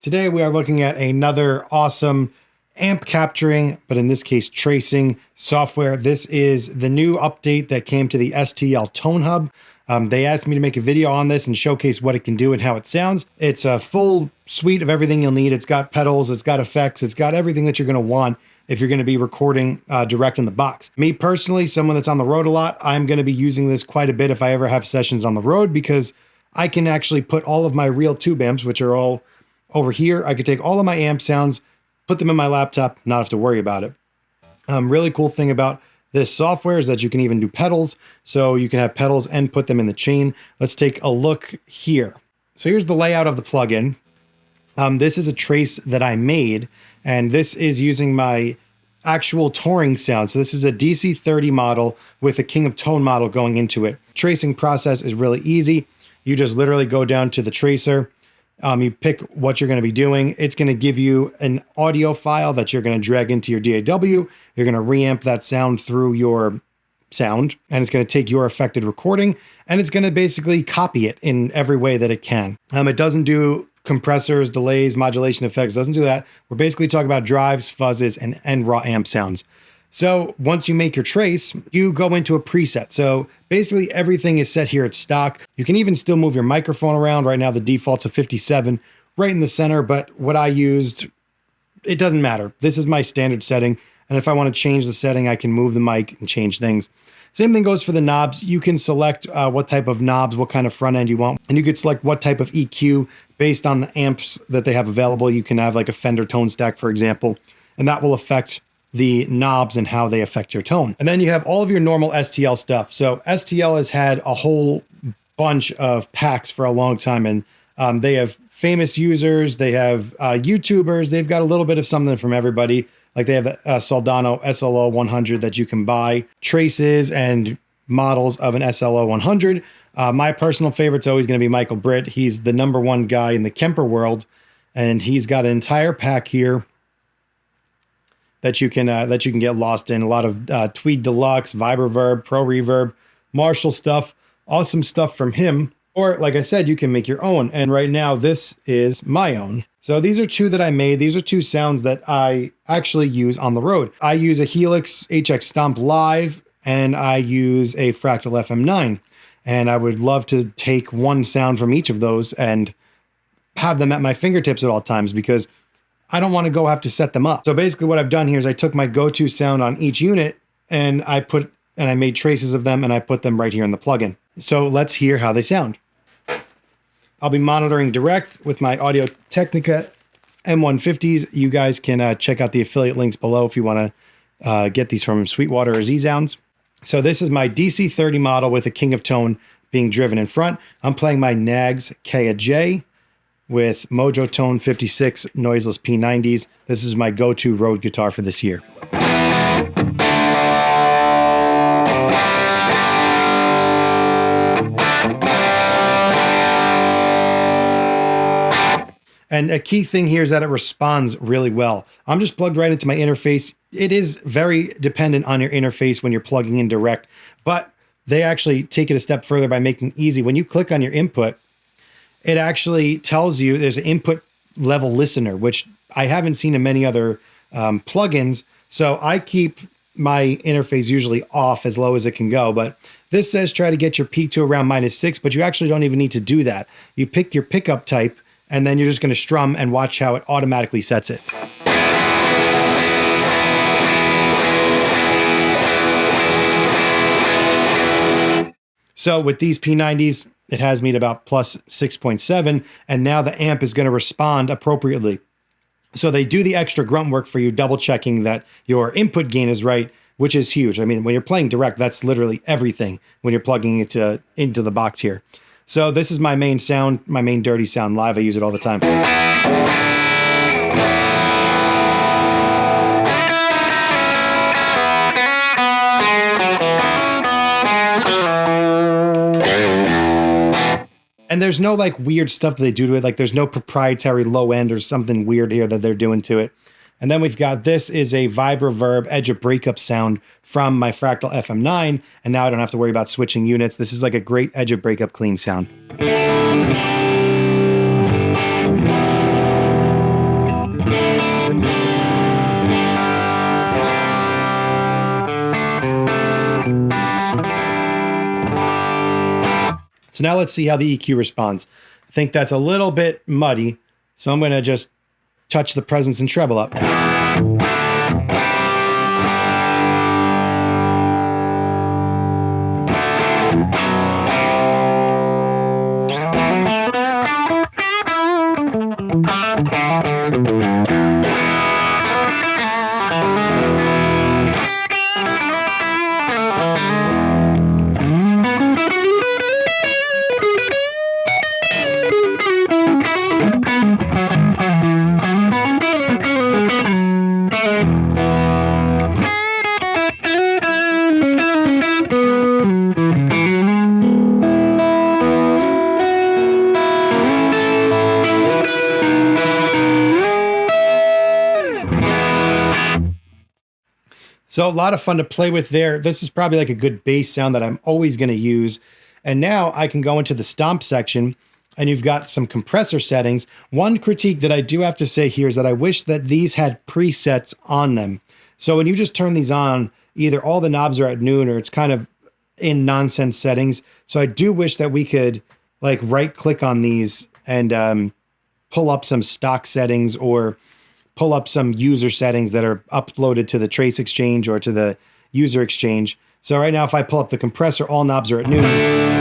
Today we are looking at another awesome amp capturing, but in this case tracing software. This is the new update that came to the STL ToneHub. They asked me to make a video on this and showcase what it can do and how it sounds. It's a full suite of everything you'll need. It's got pedals, it's got effects, it's got everything that you're going to want if you're going to be recording direct in the box. Me personally, someone that's on the road a lot, I'm going to be using this quite a bit if I ever have sessions on the road, because I can actually put all of my real tube amps, which are all over here. I could take all of my amp sounds, put them in my laptop, not have to worry about it. Really cool thing about this software is that you can even do pedals. So you can have pedals and put them in the chain. Let's take a look here. So here's the layout of the plugin. This is a trace that I made, and this is using my actual touring sound. So this is a DC30 model with a King of Tone model going into it. Tracing process is really easy. You just literally go down to the tracer. You pick what you're going to be doing. It's going to give you an audio file that you're going to drag into your DAW. You're going to reamp that sound through your sound, and it's going to take your affected recording, and it's going to basically copy it in every way that it can. It doesn't do compressors, delays, modulation effects. It doesn't do that. We're basically talking about drives, fuzzes, and raw amp sounds. So once you make your trace, you go into a preset. So basically everything is set here at stock. You can even still move your microphone around. Right now the default's a 57 right in the center, but what I used, it doesn't matter. This is my standard setting. And if I want to change the setting, I can move the mic and change things. Same thing goes for the knobs. You can select what type of knobs, what kind of front end you want. And you could select what type of EQ based on the amps that they have available. You can have like a Fender tone stack, for example, and that will affect the knobs and how they affect your tone. And then you have all of your normal STL stuff. So STL has had a whole bunch of packs for a long time, and they have famous users, they have YouTubers, they've got a little bit of something from everybody. Like they have the Soldano SLO 100 that you can buy, traces and models of an SLO 100. My personal favorite's always going to be Michael Britt. He's the #1 guy in the Kemper world, and he's got an entire pack here that you can get lost in. A lot of Tweed Deluxe, Vibroverb, Pro Reverb, Marshall stuff, awesome stuff from him. Or like I said, you can make your own. And right now this is my own. So these are two that I made. These are two sounds that I actually use on the road. I use a Helix HX Stomp Live, and I use a Fractal FM9. And I would love to take one sound from each of those and have them at my fingertips at all times, because I don't want to go have to set them up. So basically what I've done here is I took my go-to sound on each unit, and I made traces of them, and I put them right here in the plugin. So let's hear how they sound. I'll be monitoring direct with my Audio-Technica M150s. You guys can check out the affiliate links below if you want to get these from Sweetwater or Z-Sounds. So this is my DC30 model with a King of Tone being driven in front. I'm playing my Nags K-J with Mojo Tone 56 noiseless P90s. This is my go-to road guitar for this year. And a key thing here is that it responds really well. I'm just plugged right into my interface. It is very dependent on your interface when you're plugging in direct, but they actually take it a step further by making it easy. When you click on your input, it actually tells you there's an input level listener, which I haven't seen in many other plugins. So I keep my interface usually off as low as it can go, but this says try to get your peak to around -6, but you actually don't even need to do that. You pick your pickup type, and then you're just going to strum and watch how it automatically sets it. So with these P90s, it has me at about +6.7, and now the amp is going to respond appropriately. So they do the extra grunt work for you, double checking that your input gain is right, which is huge. I mean, when you're playing direct, that's literally everything when you're plugging it into the box here. So this is my main sound, my main dirty sound live. I use it all the time. And there's no like weird stuff that they do to it. Like there's no proprietary low end or something weird here that they're doing to it. And then we've got, this is a Vibroverb edge of breakup sound from my Fractal FM9. And now I don't have to worry about switching units. This is like a great edge of breakup clean sound. So now let's see how the EQ responds. I think that's a little bit muddy, so I'm going to just touch the presence and treble up. So a lot of fun to play with there. This is probably like a good bass sound that I'm always going to use. And now I can go into the stomp section and you've got some compressor settings. One critique that I do have to say here is that I wish that these had presets on them. So when you just turn these on, either all the knobs are at noon or it's kind of in nonsense settings. So I do wish that we could like right click on these and pull up some stock settings or pull up some user settings that are uploaded to the Trace Exchange or to the user exchange. So right now, if I pull up the compressor, all knobs are at noon.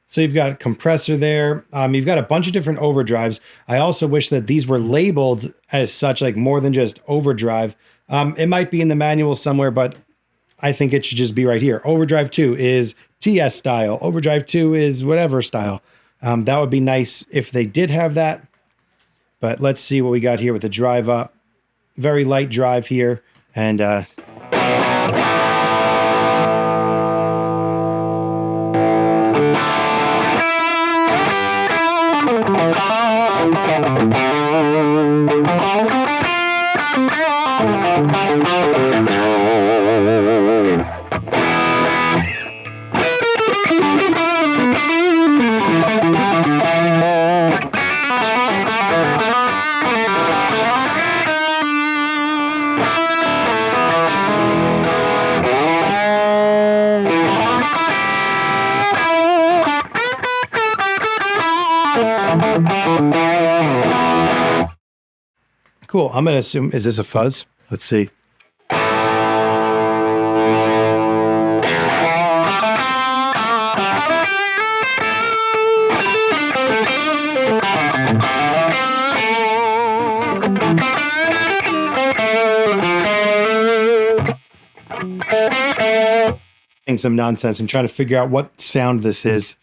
So you've got a compressor there. You've got a bunch of different overdrives. I also wish that these were labeled as such, like more than just overdrive. It might be in the manual somewhere, but I think it should just be right here. Overdrive 2 is TS style. Overdrive 2 is whatever style. That would be nice if they did have that. But let's see what we got here with the drive up. Very light drive here. And cool. I'm going to assume, is this a fuzz? Let's see. Some nonsense and trying to figure out what sound this is.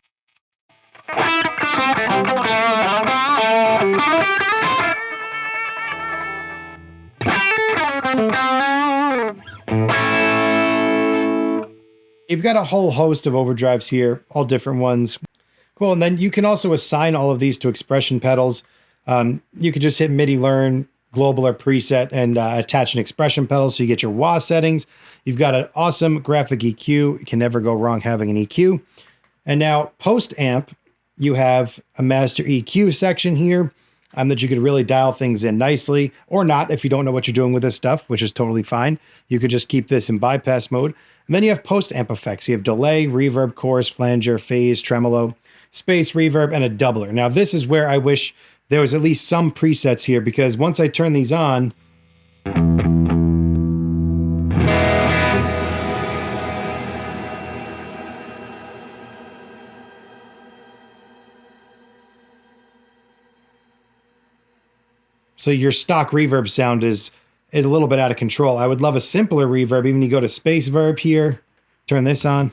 You've got a whole host of overdrives here, all different ones. Cool, and then you can also assign all of these to expression pedals. You could just hit MIDI learn, global or preset, and attach an expression pedal so you get your wah settings. You've got an awesome graphic EQ. You can never go wrong having an EQ. And now post amp, you have a master EQ section here that you could really dial things in nicely, or not if you don't know what you're doing with this stuff, which is totally fine. You could just keep this in bypass mode. And then you have post amp effects. You have delay, reverb, chorus, flanger, phase, tremolo, space, reverb, and a doubler. Now this is where I wish there was at least some presets here, because once I turn these on, so your stock reverb sound is a little bit out of control. I would love a simpler reverb. Even you go to space verb here, turn this on.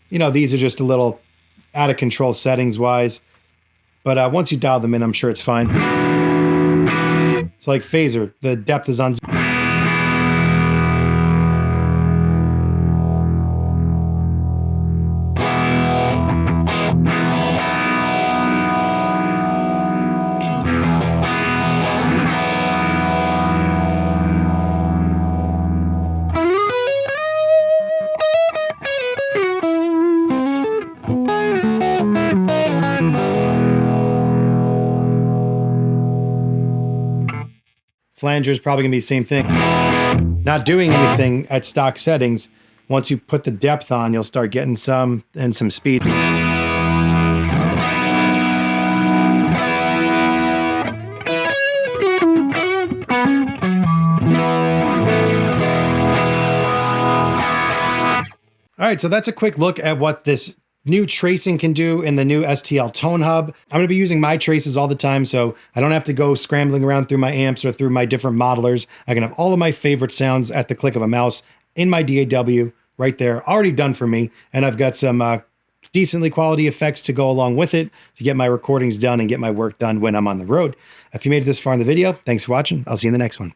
You know, these are just a little out of control settings wise, but once you dial them in, I'm sure it's fine. So like phaser, the depth is on. flanger is probably gonna be the same thing. Not doing anything at stock settings. Once you put the depth on, you'll start getting some speed. All right, so that's a quick look at what this new tracing can do in the new STL ToneHub. I'm going to be using my traces all the time, so I don't have to go scrambling around through my amps or through my different modelers. I can have all of my favorite sounds at the click of a mouse in my DAW right there, already done for me. And I've got some decently quality effects to go along with it to get my recordings done and get my work done when I'm on the road. If you made it this far in the video, thanks for watching. I'll see you in the next one.